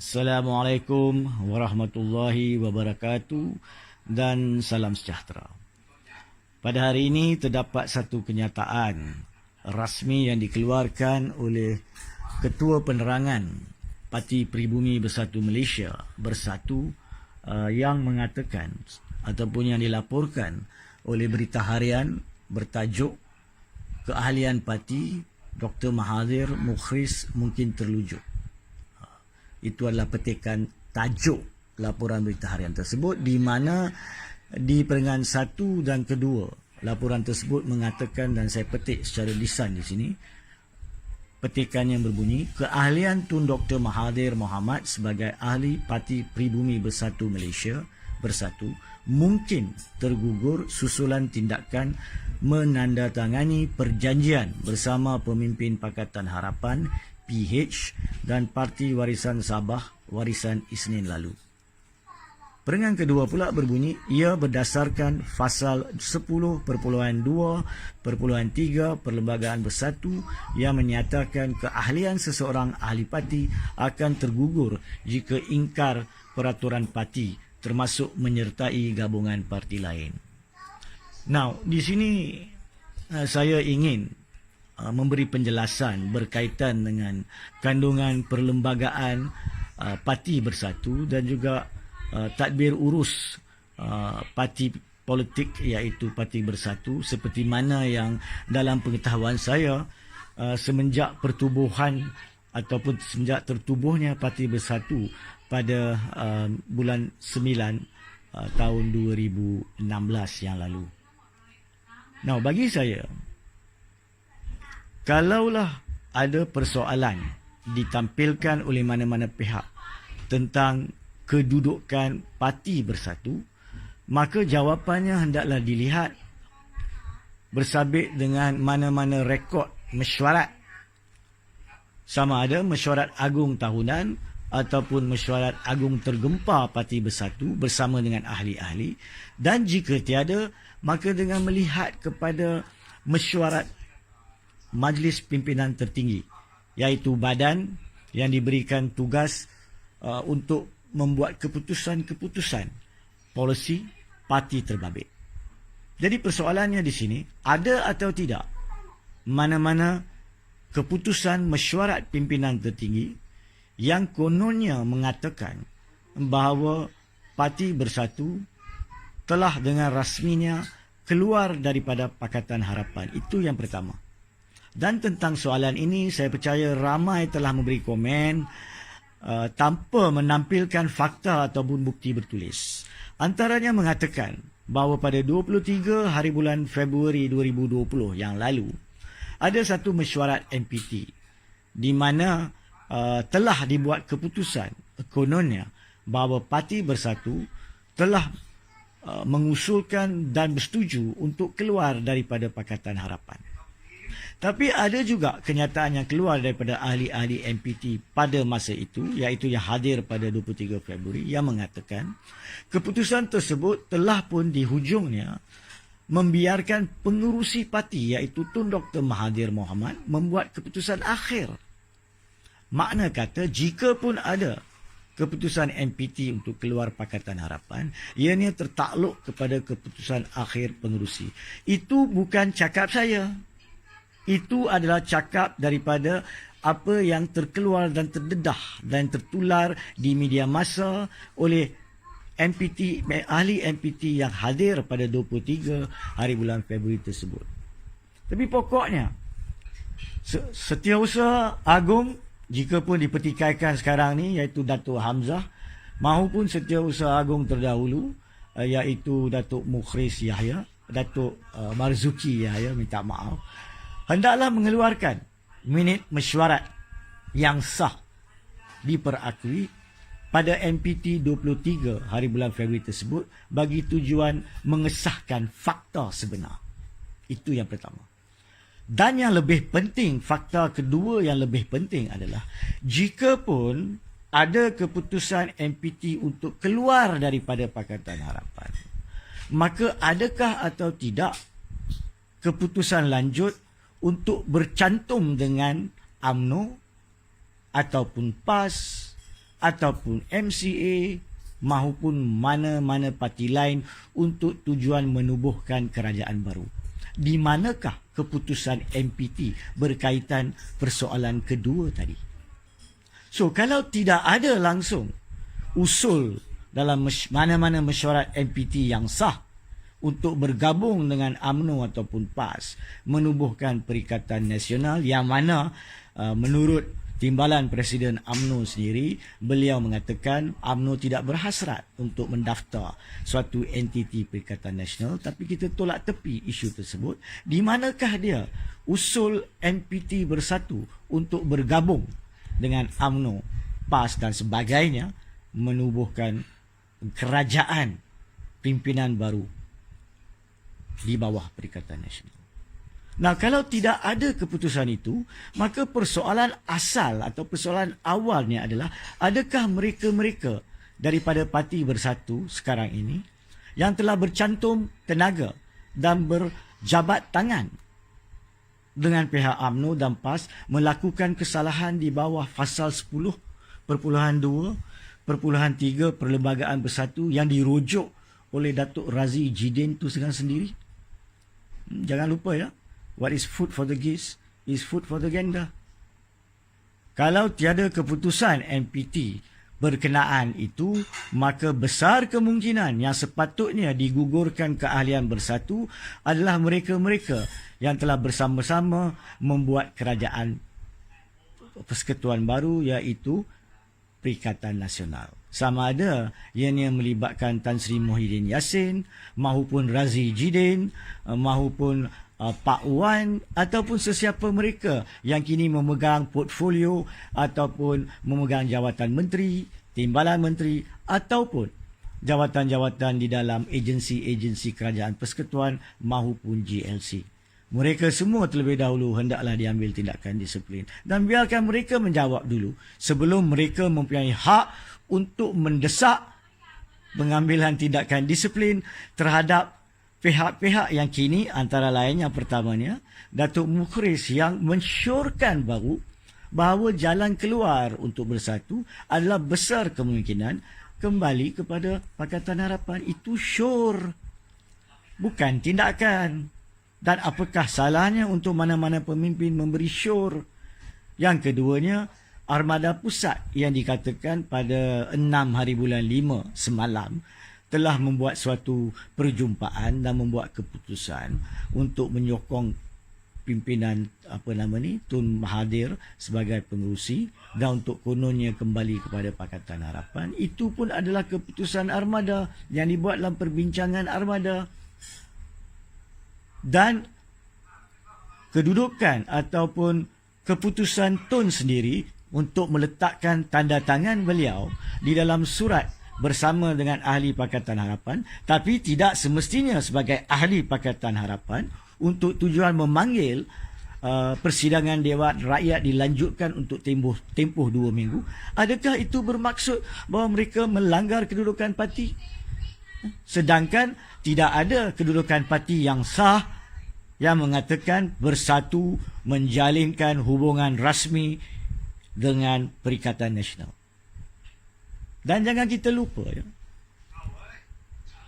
Assalamualaikum warahmatullahi wabarakatuh dan salam sejahtera. Pada hari ini terdapat satu kenyataan rasmi yang dikeluarkan oleh Ketua Penerangan Parti Pribumi Bersatu Malaysia Bersatu yang mengatakan ataupun yang dilaporkan oleh Berita Harian bertajuk Keahlian Parti Dr. Mahathir Mukhris mungkin terlujuk. Itu adalah petikan tajuk laporan Berita Harian tersebut, di mana di peringkat 1 dan kedua laporan tersebut mengatakan, dan saya petik secara lisan di sini, petikan yang berbunyi, keahlian Tun Dr. Mahathir Mohamad sebagai ahli Parti Pribumi Bersatu Malaysia Bersatu mungkin tergugur susulan tindakan menandatangani perjanjian bersama pemimpin Pakatan Harapan PH dan Parti Warisan Sabah Warisan Isnin lalu. Peringkat kedua pula berbunyi, ia berdasarkan Fasal 10.2.3 Perlembagaan Bersatu yang menyatakan keahlian seseorang ahli parti akan tergugur jika ingkar peraturan parti termasuk menyertai gabungan parti lain. Now, di sini saya ingin memberi penjelasan berkaitan dengan kandungan perlembagaan Parti Bersatu dan juga tadbir urus parti politik iaitu Parti Bersatu, seperti mana yang dalam pengetahuan saya semenjak pertubuhan ataupun semenjak tertubuhnya Parti Bersatu pada bulan 9 tahun 2016 yang lalu. Now, bagi saya, kalaulah ada persoalan ditampilkan oleh mana-mana pihak tentang kedudukan Parti Bersatu, maka jawapannya hendaklah dilihat bersabit dengan mana-mana rekod mesyuarat, sama ada mesyuarat agung tahunan ataupun mesyuarat agung tergempar Parti Bersatu bersama dengan ahli-ahli, dan jika tiada, maka dengan melihat kepada mesyuarat Majlis Pimpinan Tertinggi, iaitu badan yang diberikan tugas untuk membuat keputusan-keputusan polisi parti terbabit. Jadi persoalannya di sini, ada atau tidak mana-mana keputusan mesyuarat pimpinan tertinggi yang kononnya mengatakan bahawa Parti Bersatu telah dengan rasminya keluar daripada Pakatan Harapan. Itu yang pertama. Dan tentang soalan ini, saya percaya ramai telah memberi komen tanpa menampilkan fakta ataupun bukti bertulis. Antaranya mengatakan bahawa pada 23 hari bulan Februari 2020 yang lalu, ada satu mesyuarat MPT di mana telah dibuat keputusan kononnya bahawa Parti Bersatu telah mengusulkan dan bersetuju untuk keluar daripada Pakatan Harapan. Tapi ada juga kenyataan yang keluar daripada ahli-ahli MPT pada masa itu, iaitu yang hadir pada 23 Februari, yang mengatakan keputusan tersebut telah pun di hujungnya membiarkan pengurusi parti, iaitu Tun Dr. Mahathir Mohamad, membuat keputusan akhir. Makna kata, jika pun ada keputusan MPT untuk keluar Pakatan Harapan, ianya tertakluk kepada keputusan akhir pengurusi. Itu bukan cakap saya. Itu adalah cakap daripada apa yang terkeluar dan terdedah dan tertular di media massa oleh MPT, ahli MPT yang hadir pada 23 hari bulan Februari tersebut. Tapi pokoknya, Setiausaha Agung, jika pun dipertikaikan sekarang ni, iaitu Datuk Hamzah, mahupun Setiausaha Agung terdahulu, iaitu Datuk Mukhris Yahya, Datuk Marzuki Yahya, minta maaf, hendaklah mengeluarkan minit mesyuarat yang sah diperakui pada MPT 23 hari bulan Februari tersebut bagi tujuan mengesahkan fakta sebenar. Itu yang pertama. Dan yang lebih penting, fakta kedua yang lebih penting adalah, jika pun ada keputusan MPT untuk keluar daripada Pakatan Harapan, maka adakah atau tidak keputusan lanjut untuk bercantum dengan UMNO ataupun PAS ataupun MCA maupun mana-mana parti lain untuk tujuan menubuhkan kerajaan baru. Di manakah keputusan MPT berkaitan persoalan kedua tadi? So, kalau tidak ada langsung usul dalam mana-mana mesyuarat MPT yang sah untuk bergabung dengan UMNO ataupun PAS menubuhkan Perikatan Nasional, yang mana menurut timbalan Presiden UMNO sendiri, beliau mengatakan UMNO tidak berhasrat untuk mendaftar suatu entiti Perikatan Nasional, tapi kita tolak tepi isu tersebut. Di manakah dia usul MPT bersatu untuk bergabung dengan UMNO, PAS dan sebagainya menubuhkan kerajaan pimpinan baru di bawah Perikatan Nasional? Nah, kalau tidak ada keputusan itu, maka persoalan asal atau persoalan awalnya adalah, adakah mereka-mereka daripada Parti Bersatu sekarang ini yang telah bercantum tenaga dan berjabat tangan dengan pihak UMNO dan PAS melakukan kesalahan di bawah pasal 10.2.3 Perlembagaan Bersatu yang dirujuk oleh Datuk Razi Jidin itu sendiri? Jangan lupa ya, what is food for the geese is food for the gander. Kalau tiada keputusan MPT berkenaan itu, maka besar kemungkinan yang sepatutnya digugurkan keahlian bersatu adalah mereka-mereka yang telah bersama-sama membuat kerajaan persekutuan baru, iaitu Perikatan Nasional. Sama ada ianya melibatkan Tan Sri Muhyiddin Yassin maupun Razi Jidin maupun Pak Wan ataupun sesiapa mereka yang kini memegang portfolio ataupun memegang jawatan menteri, timbalan menteri ataupun jawatan-jawatan di dalam agensi-agensi kerajaan persekutuan maupun GLC. Mereka semua terlebih dahulu hendaklah diambil tindakan disiplin dan biarkan mereka menjawab dulu sebelum mereka mempunyai hak untuk mendesak pengambilan tindakan disiplin terhadap pihak-pihak yang kini, antara lain yang pertamanya Datuk Mukhris, yang mensyorkan bahawa jalan keluar untuk bersatu adalah besar kemungkinan kembali kepada Pakatan Harapan. Itu syor, bukan tindakan. Dan apakah salahnya untuk mana-mana pemimpin memberi syor? Yang keduanya, Armada Pusat yang dikatakan pada 6 hari bulan 5 semalam telah membuat suatu perjumpaan dan membuat keputusan untuk menyokong pimpinan Tun Mahathir sebagai pengerusi dan untuk kononnya kembali kepada Pakatan Harapan. Itu pun adalah keputusan Armada yang dibuat dalam perbincangan Armada. Dan kedudukan ataupun keputusan Tun sendiri untuk meletakkan tanda tangan beliau di dalam surat bersama dengan ahli Pakatan Harapan, tapi tidak semestinya sebagai ahli Pakatan Harapan untuk tujuan memanggil persidangan Dewan Rakyat dilanjutkan untuk tempoh 2 minggu. Adakah itu bermaksud bahawa mereka melanggar kedudukan parti? Sedangkan tidak ada kedudukan parti yang sah yang mengatakan bersatu menjalinkan hubungan rasmi dengan Perikatan Nasional. Dan jangan kita lupa ya,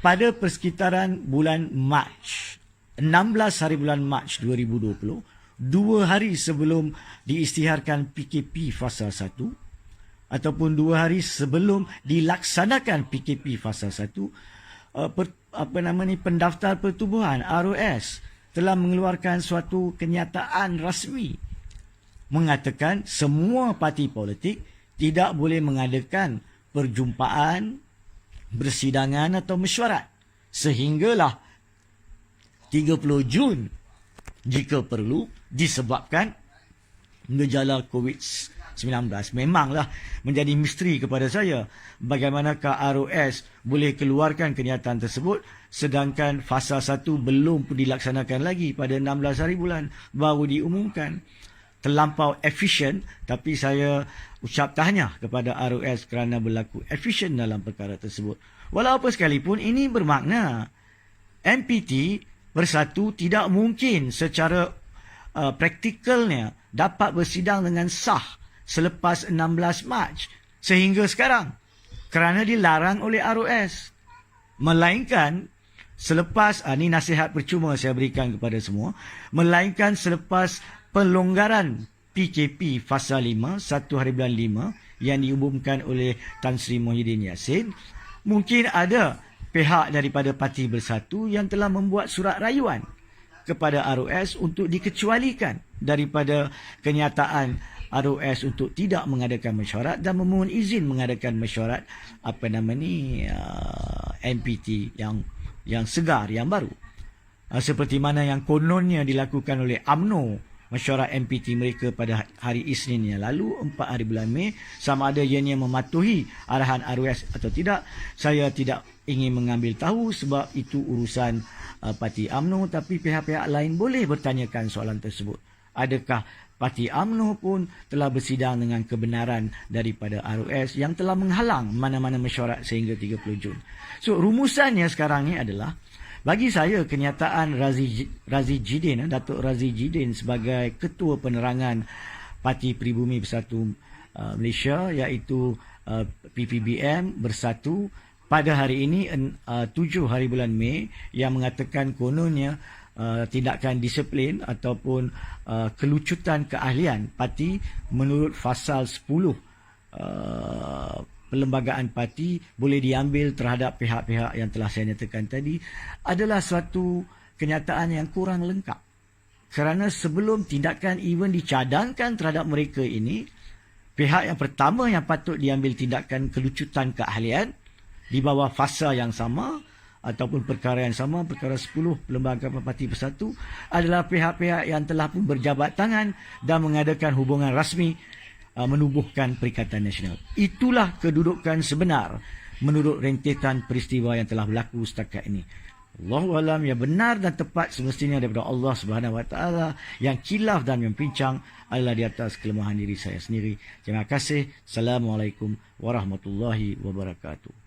pada persekitaran bulan Mac, 16 hari bulan Mac 2020, 2 hari sebelum diisytiharkan PKP fasa 1 ataupun 2 hari sebelum dilaksanakan PKP fasa 1, pendaftar pertubuhan ROS telah mengeluarkan suatu kenyataan rasmi mengatakan semua parti politik tidak boleh mengadakan perjumpaan, bersidangan atau mesyuarat sehinggalah 30 Jun jika perlu disebabkan gejala COVID-19. Memanglah menjadi misteri kepada saya bagaimanakah ROS boleh keluarkan kenyataan tersebut sedangkan fasa 1 belum dilaksanakan lagi pada 16 hari bulan baru diumumkan. Terlampau efisien, tapi saya ucap tahniah kepada ROS kerana berlaku efisien dalam perkara tersebut. Walau apa sekalipun, ini bermakna MPT Bersatu tidak mungkin secara praktikalnya dapat bersidang dengan sah selepas 16 Mac sehingga sekarang kerana dilarang oleh ROS. Melainkan selepas, ini nasihat percuma saya berikan kepada semua, melainkan selepas pelonggaran PKP Fasa 5, 1 hari bulan 5 yang diumumkan oleh Tan Sri Muhyiddin Yassin, mungkin ada pihak daripada Parti Bersatu yang telah membuat surat rayuan kepada ROS untuk dikecualikan daripada kenyataan ROS untuk tidak mengadakan mesyuarat dan memohon izin mengadakan mesyuarat MPT yang segar, yang baru. Seperti mana yang kononnya dilakukan oleh UMNO, mesyuarat MPT mereka pada hari Isnin yang lalu, 4 hari bulan Mei. Sama ada ianya mematuhi arahan ROS atau tidak, saya tidak ingin mengambil tahu sebab itu urusan Parti UMNO, tapi pihak-pihak lain boleh bertanyakan soalan tersebut. Adakah Parti UMNO pun telah bersidang dengan kebenaran daripada ROS yang telah menghalang mana-mana mesyuarat sehingga 30 Jun. So, rumusannya sekarang ni adalah, bagi saya kenyataan Datuk Razi Jidin sebagai Ketua Penerangan Parti Pribumi Bersatu Malaysia, iaitu PPBM Bersatu, pada hari ini 7 hari bulan Mei, yang mengatakan kononnya tindakan disiplin ataupun kelucutan keahlian parti menurut Fasal 10 Perlembagaan Parti boleh diambil terhadap pihak-pihak yang telah saya nyatakan tadi, adalah suatu kenyataan yang kurang lengkap. Kerana sebelum tindakan even dicadangkan terhadap mereka ini, pihak yang pertama yang patut diambil tindakan kelucutan keahlian di bawah fasa yang sama ataupun perkara yang sama, perkara 10 Perlembagaan Parti Bersatu, adalah pihak-pihak yang telah pun berjabat tangan dan mengadakan hubungan rasmi menubuhkan Perikatan Nasional. Itulah kedudukan sebenar menurut rentetan peristiwa yang telah berlaku setakat ini. Allahu alam, yang benar dan tepat semestinya daripada Allah Subhanahu Wa Taala. Yang khilaf dan yang pincang adalah di atas kelemahan diri saya sendiri. Terima kasih. Assalamualaikum warahmatullahi wabarakatuh.